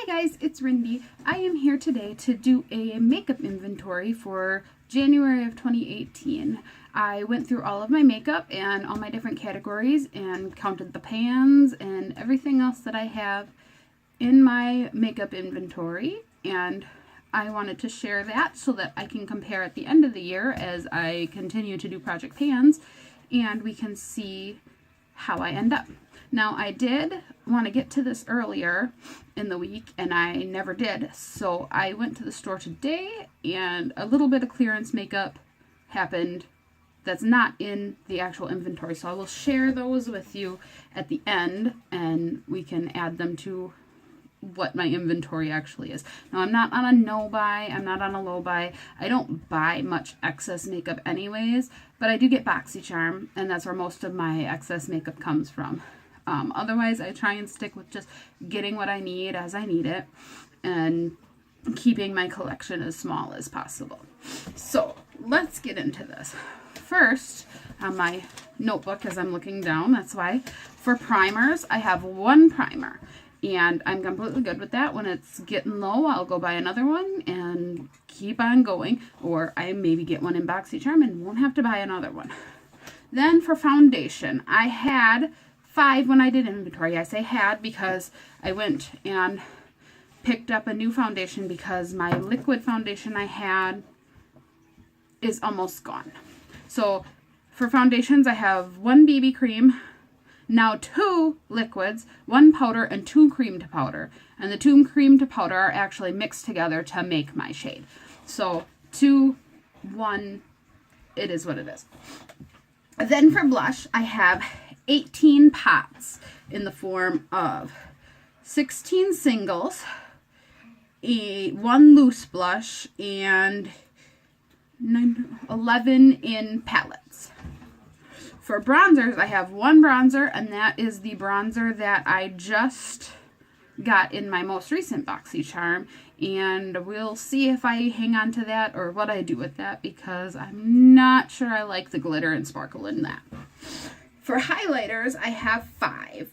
Hi guys, it's Rindy. I am here today to do a makeup inventory for January of 2018. I went through all of my makeup and all my different categories and counted the pans and everything else that I have in my makeup inventory, and I wanted to share that so that I can compare at the end of the year as I continue to do project pans and we can see how I end up. Now, I did want to get to this earlier in the week, and I never did, so I went to the store today, and a little bit of clearance makeup happened that's not in the actual inventory, so I will share those with you at the end, and we can add them to what my inventory actually is. Now, I'm not on a no buy, I'm not on a low buy. I don't buy much excess makeup anyways, but I do get BoxyCharm, and that's where most of my excess makeup comes from. Otherwise, I try and stick with just getting what I need as I need it and keeping my collection as small as possible. So let's get into this. First, on my notebook as I'm looking down, that's why, for primers, I have one primer. And I'm completely good with that. When it's getting low, I'll go buy another one and keep on going. Or I maybe get one in BoxyCharm and won't have to buy another one. Then for foundation, I had 5 when I did inventory. I say had because I went and picked up a new foundation because my liquid foundation I had is almost gone. So for foundations, I have 1 BB cream, now 2 liquids, 1 powder, and 2 cream to powder. And the 2 cream to powder are actually mixed together to make my shade. So 2, 1, it is what it is. Then for blush, I have 18 pots in the form of 16 singles, 1 loose blush, and 11 in palettes. For bronzers, I have 1 bronzer, and that is the bronzer that I just got in my most recent BoxyCharm, and we'll see if I hang on to that or what I do with that, because I'm not sure I like the glitter and sparkle in that. For highlighters, I have 5,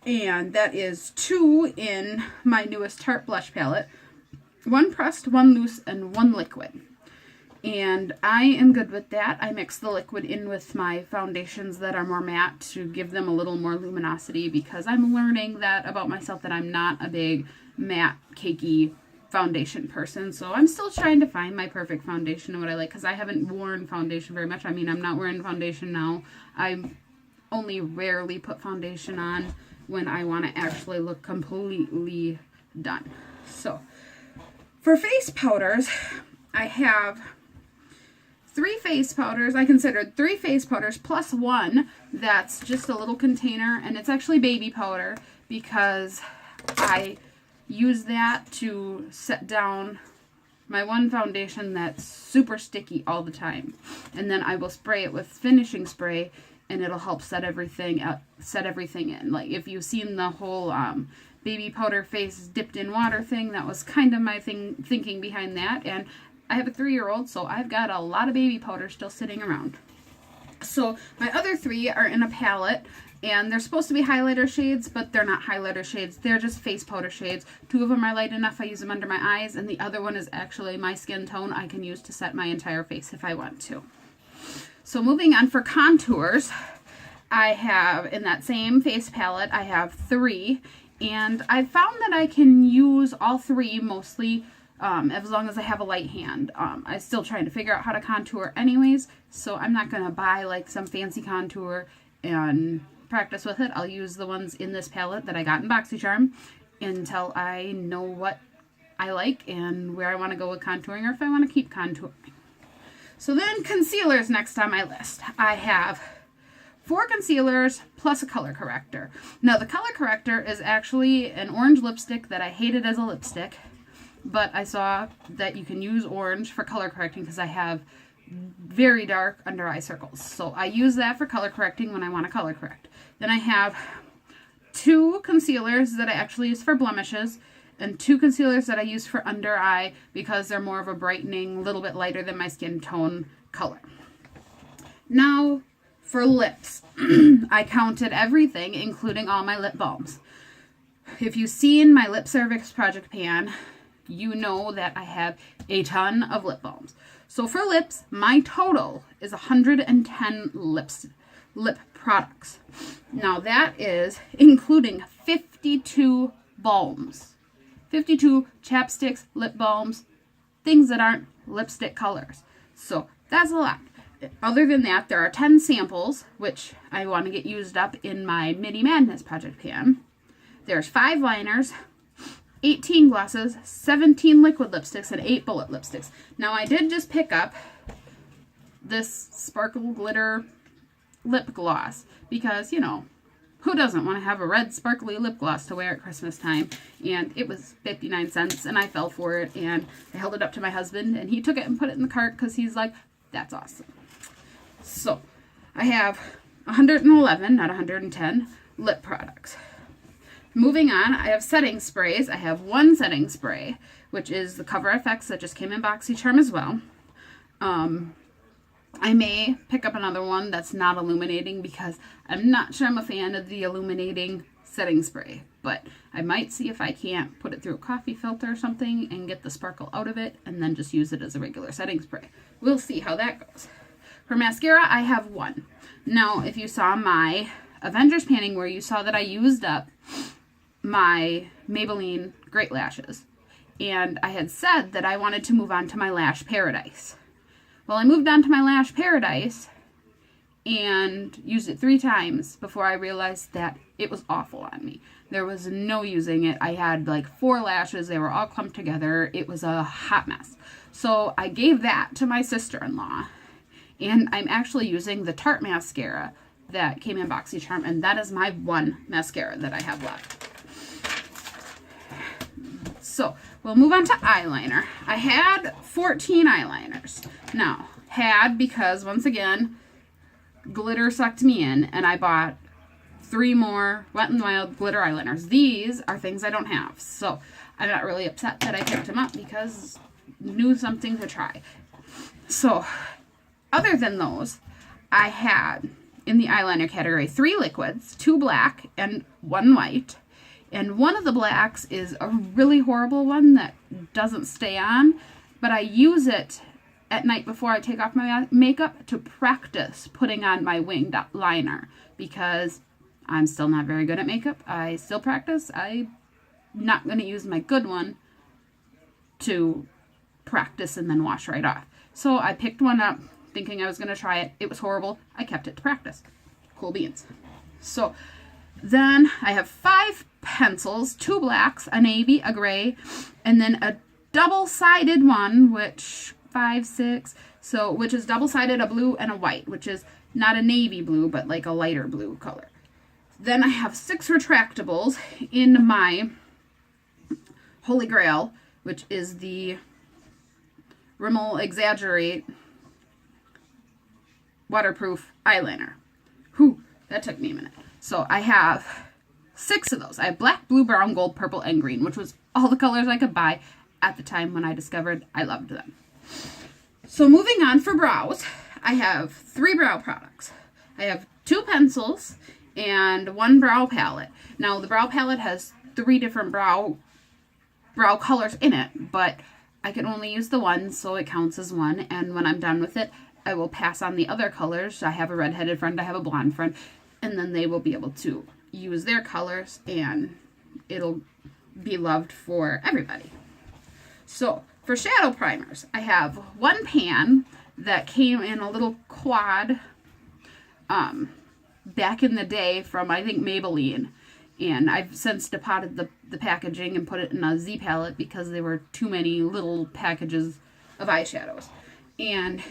and that is 2 in my newest Tarte blush palette, 1 pressed, 1 loose, and 1 liquid. And I am good with that. I mix the liquid in with my foundations that are more matte to give them a little more luminosity, because I'm learning that about myself, that I'm not a big matte, cakey foundation person. So I'm still trying to find my perfect foundation and what I like, because I haven't worn foundation very much. I mean, I'm not wearing foundation now. I only rarely put foundation on when I want to actually look completely done. So for face powders, I have 3 face powders. I considered 3 face powders plus 1 that's just a little container, and it's actually baby powder because I use that to set down my one foundation that's super sticky all the time, and then I will spray it with finishing spray, and it'll help set everything in. Like, if you've seen the whole baby powder face dipped in water thing, that was kind of my thinking behind that. And I have a 3-year-old, so I've got a lot of baby powder still sitting around. So my other 3 are in a palette, and they're supposed to be highlighter shades, but they're not highlighter shades. They're just face powder shades. 2 of them are light enough I use them under my eyes, and the other one is actually my skin tone I can use to set my entire face if I want to. So moving on, for contours, I have, in that same face palette, I have 3, and I found that I can use all 3 mostly as long as I have a light hand. I'm still trying to figure out how to contour anyways, so I'm not going to buy like some fancy contour and practice with it. I'll use the ones in this palette that I got in BoxyCharm until I know what I like and where I want to go with contouring, or if I want to keep contouring. So then concealers next on my list. I have 4 concealers plus a color corrector. Now the color corrector is actually an orange lipstick that I hated as a lipstick, but I saw that you can use orange for color correcting because I have very dark under eye circles. So I use that for color correcting when I want to color correct. Then I have 2 concealers that I actually use for blemishes, and 2 concealers that I use for under eye because they're more of a brightening, a little bit lighter than my skin tone color. Now for lips, I counted everything, including all my lip balms. If you've seen my Lip Service project pan, you know that I have a ton of lip balms. So for lips, my total is 110 lip products. Now that is including 52 balms, 52 chapsticks, lip balms, things that aren't lipstick colors. So that's a lot. Other than that, there are 10 samples, which I want to get used up in my Mini Madness project pan. There's 5 liners, 18 glosses, 17 liquid lipsticks, and 8 bullet lipsticks. Now I did just pick up this sparkle glitter lip gloss because, you know, who doesn't want to have a red sparkly lip gloss to wear at Christmas time? And it was 59 cents and I fell for it and I held it up to my husband and he took it and put it in the cart because he's like, that's awesome. So I have 111, not 110, lip products. Moving on, I have setting sprays. I have one setting spray, which is the Cover FX that just came in BoxyCharm as well. I may pick up another one that's not illuminating because I'm not sure I'm a fan of the illuminating setting spray. But I might see if I can't put it through a coffee filter or something and get the sparkle out of it and then just use it as a regular setting spray. We'll see how that goes. For mascara, I have one. Now, if you saw my Avengers panning where you saw that I used up my Maybelline Great Lashes, and I had said that I wanted to move on to my Lash Paradise. Well, I moved on to my Lash Paradise and used it 3 times before I realized that it was awful on me. There was no using it. I had like 4 lashes. They were all clumped together. It was a hot mess. So I gave that to my sister-in-law. And I'm actually using the Tarte mascara that came in BoxyCharm, and that is my one mascara that I have left. So we'll move on to eyeliner. I had 14 eyeliners. Now, had because, once again, glitter sucked me in, and I bought 3 more Wet n Wild glitter eyeliners. These are things I don't have, so I'm not really upset that I picked them up because knew something to try. So, other than those, I had, in the eyeliner category, 3 liquids, 2 black and 1 white. And one of the blacks is a really horrible one that doesn't stay on, but I use it at night before I take off my makeup to practice putting on my winged liner because I'm still not very good at makeup. I still practice. I'm not going to use my good one to practice and then wash right off. So I picked one up thinking I was going to try it. It was horrible. I kept it to practice. Cool beans. So then I have 5 pencils, 2 blacks, a navy, a gray, and then a double-sided one, which 5, 6, so which is double-sided, a blue and a white, which is not a navy blue, but like a lighter blue color. Then I have 6 retractables in my Holy Grail, which is the Rimmel Exaggerate waterproof eyeliner. Whew, that took me a minute. So I have 6 of those. I have black, blue, brown, gold, purple, and green, which was all the colors I could buy at the time when I discovered I loved them. So moving on for brows, I have 3 brow products. I have 2 pencils and 1 brow palette. Now the brow palette has 3 different brow colors in it, but I can only use the one, so it counts as one, and when I'm done with it, I will pass on the other colors. I have a redheaded friend, I have a blonde friend, and then they will be able to use their colors and it'll be loved for everybody. So for shadow primers, I have 1 pan that came in a little quad back in the day from, I think, Maybelline, and I've since depotted the packaging and put it in a Z palette because there were too many little packages of eyeshadows. And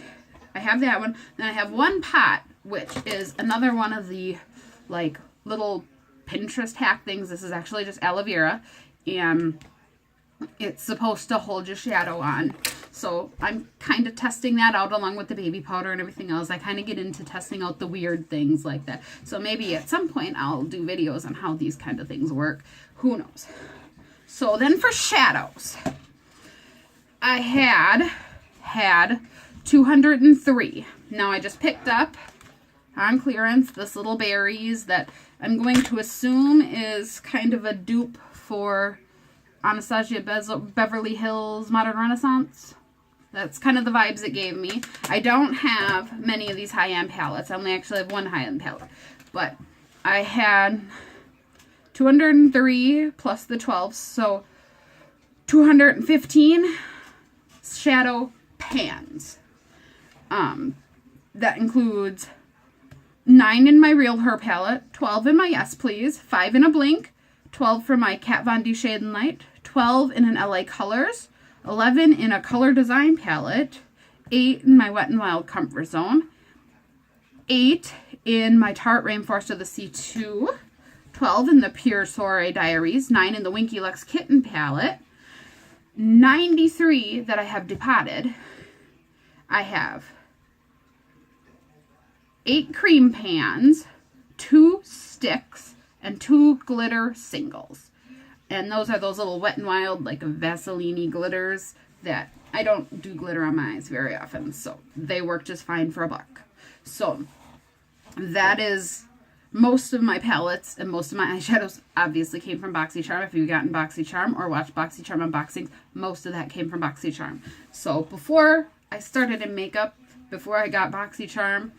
I have that one. Then I have 1 pot, which is another one of the like little Pinterest hack things. This is actually just aloe vera, and it's supposed to hold your shadow on. So I'm kind of testing that out along with the baby powder and everything else. I kind of get into testing out the weird things like that. So maybe at some point I'll do videos on how these kind of things work. Who knows? So then for shadows, I had 203. Now I just picked up on clearance this little berries that I'm going to assume is kind of a dupe for Anastasia Beverly Hills Modern Renaissance. That's kind of the vibes it gave me. I don't have many of these high-end palettes. I only actually have one high-end palette. But I had 203 plus the 12, so 215 shadow pans. That includes 9 in my Real Her palette, 12 in my Yes Please, 5 in a Blink, 12 for my Kat Von D Shade and Light, 12 in an LA Colors, 11 in a Color Design palette, 8 in my Wet n Wild Comfort Zone, 8 in my Tarte Rainforest of the Sea 2, 12 in the Pure Soiree Diaries, 9 in the Winky Lux Kitten palette, 93 that I have depotted. I have 8 cream pans, 2 sticks, and 2 glitter singles. And those are those little Wet n Wild, like Vaseline glitters that I don't do glitter on my eyes very often, so they work just fine for $1. So that is most of my palettes, and most of my eyeshadows obviously came from BoxyCharm. If you've gotten BoxyCharm or watched BoxyCharm unboxings, most of that came from BoxyCharm. So before I started in makeup, before I got BoxyCharm,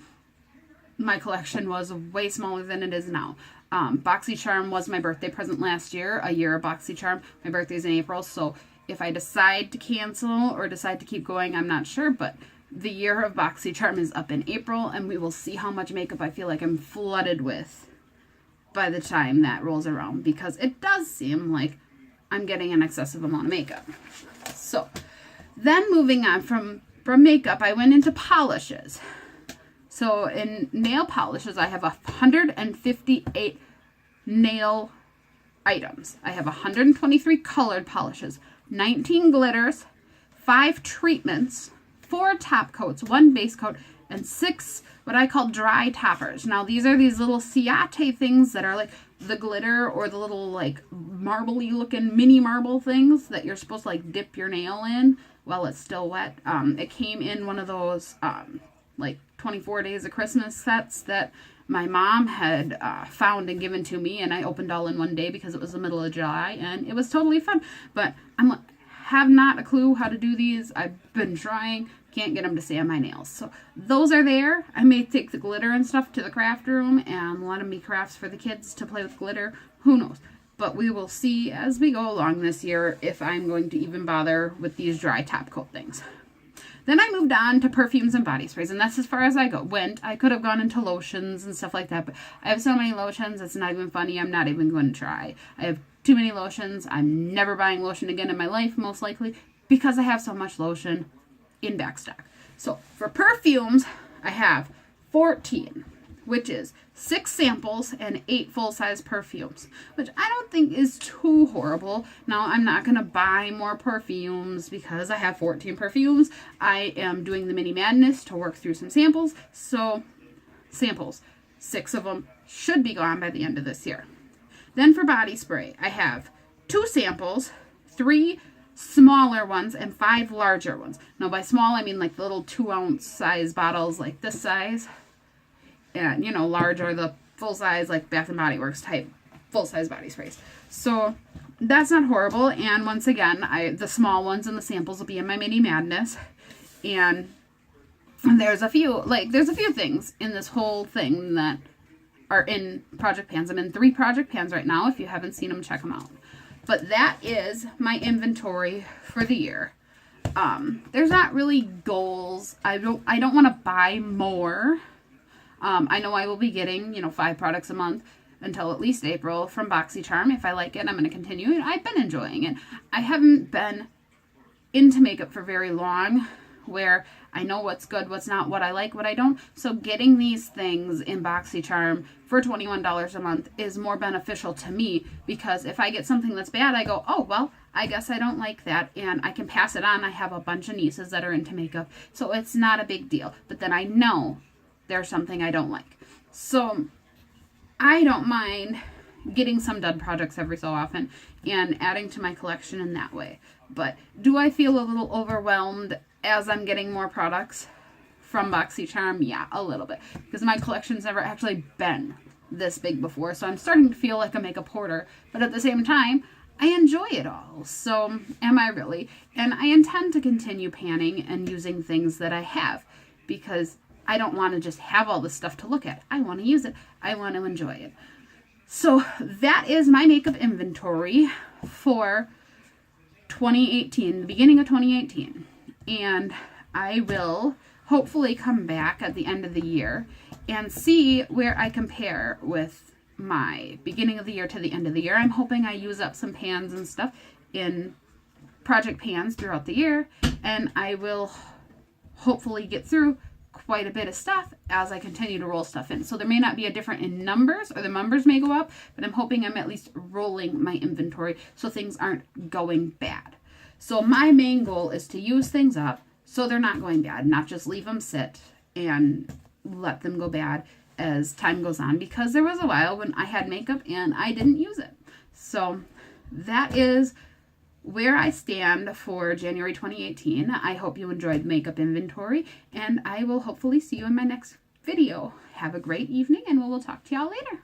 my collection was way smaller than it is now. BoxyCharm was my birthday present last year, a year of BoxyCharm. My birthday's in April, so if I decide to cancel or decide to keep going, I'm not sure, but the year of BoxyCharm is up in April, and we will see how much makeup I feel like I'm flooded with by the time that rolls around, because it does seem like I'm getting an excessive amount of makeup. So then moving on from makeup, I went into polishes. So in nail polishes, I have 158 nail items. I have 123 colored polishes, 19 glitters, 5 treatments, 4 top coats, 1 base coat, and 6 what I call dry toppers. Now these are these little ciate things that are like the glitter or the little like marbly looking mini marble things that you're supposed to like dip your nail in while it's still wet. It came in one of those like 24 Days of Christmas sets that my mom had found and given to me, and I opened all in one day because it was the middle of July, and it was totally fun. But I have not a clue how to do these. I've been trying, can't get them to stay on my nails. So those are there. I may take the glitter and stuff to the craft room and let them be crafts for the kids to play with glitter. Who knows? But we will see as we go along this year if I'm going to even bother with these dry top coat things. Then I moved on to perfumes and body sprays, and that's as far as I went. I could have gone into lotions and stuff like that, but I have so many lotions, it's not even funny. I'm not even going to try. I have too many lotions. I'm never buying lotion again in my life, most likely, because I have so much lotion in backstock. So for perfumes, I have 14, which is 6 samples and 8 full-size perfumes, which I don't think is too horrible. Now, I'm not going to buy more perfumes because I have 14 perfumes. I am doing the mini madness to work through some samples. So, samples, 6 of them should be gone by the end of this year. Then for body spray, I have 2 samples, 3 smaller ones, and 5 larger ones. Now, by small, I mean like little 2-ounce size bottles like this size. And, you know, large are the full-size, like, Bath & Body Works type full-size body sprays. So, that's not horrible. And, once again, the small ones and the samples will be in my mini madness. And there's a few things in this whole thing that are in project pans. I'm in 3 project pans right now. If you haven't seen them, check them out. But that is my inventory for the year. There's not really goals. I don't want to buy more. I know I will be getting, 5 products a month until at least April from BoxyCharm. If I like it, I'm going to continue. And I've been enjoying it. I haven't been into makeup for very long, where I know what's good, what's not, what I like, what I don't. So getting these things in BoxyCharm for $21 a month is more beneficial to me, because if I get something that's bad, I go, oh, well, I guess I don't like that, and I can pass it on. I have a bunch of nieces that are into makeup, so it's not a big deal. But then I know there's something I don't like. So I don't mind getting some dud projects every so often and adding to my collection in that way. But do I feel a little overwhelmed as I'm getting more products from BoxyCharm? Yeah, a little bit. Because my collection's never actually been this big before. So I'm starting to feel like a makeup hoarder. But at the same time, I enjoy it all. So am I really? And I intend to continue panning and using things that I have, because I don't want to just have all this stuff to look at. I want to use it. I want to enjoy it. So that is my makeup inventory for 2018, the beginning of 2018. And I will hopefully come back at the end of the year and see where I compare with my beginning of the year to the end of the year. I'm hoping I use up some pans and stuff in project pans throughout the year, and I will hopefully get through quite a bit of stuff as I continue to roll stuff in. So there may not be a difference in numbers, or the numbers may go up, but I'm hoping I'm at least rolling my inventory so things aren't going bad. So my main goal is to use things up so they're not going bad, not just leave them sit and let them go bad as time goes on, because there was a while when I had makeup and I didn't use it. So that is where I stand for January 2018. I hope you enjoyed makeup inventory, and I will hopefully see you in my next video. Have a great evening, and we will talk to y'all later.